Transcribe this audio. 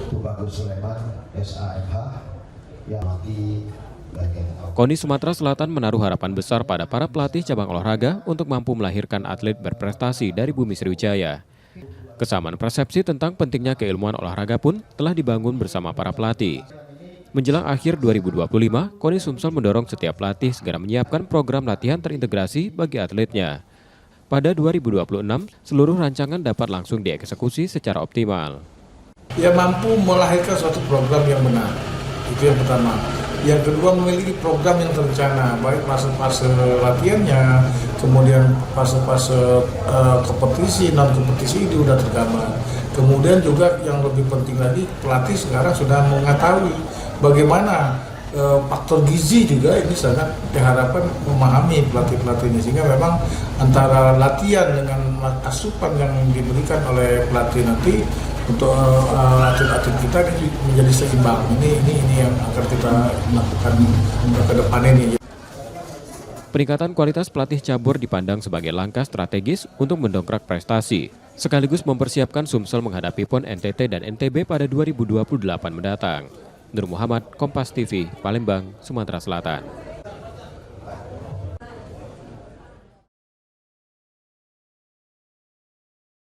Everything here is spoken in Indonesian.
Tubagus Sulaiman SAMH yang nanti KONI Sumatera Selatan menaruh harapan besar pada para pelatih cabang olahraga untuk mampu melahirkan atlet berprestasi dari Bumi Sriwijaya. Kesamaan persepsi tentang pentingnya keilmuan olahraga pun telah dibangun bersama para pelatih. Menjelang akhir 2025, KONI Sumsel mendorong setiap pelatih segera menyiapkan program latihan terintegrasi bagi atletnya. Pada 2026, seluruh rancangan dapat langsung dieksekusi secara optimal. Ya, mampu melahirkan suatu program yang benar, itu yang pertama. Yang kedua, memiliki program yang terencana, baik fase-fase latihannya, kemudian fase-fase kompetisi, non-kompetisi itu sudah tergambar. Kemudian juga yang lebih penting lagi, pelatih sekarang sudah mengetahui bagaimana faktor gizi juga ini sangat diharapkan memahami pelatih-pelatih ini, sehingga memang antara latihan dengan asupan yang diberikan oleh pelatih nanti untuk atlet-atlet kita menjadi seimbang. Ini yang akan kita lakukan ke depan ini. Peningkatan kualitas pelatih cabur dipandang sebagai langkah strategis untuk mendongkrak prestasi, sekaligus mempersiapkan Sumsel menghadapi PON NTT dan NTB pada 2028 mendatang. Nur Muhammad, Kompas TV, Palembang, Sumatera Selatan.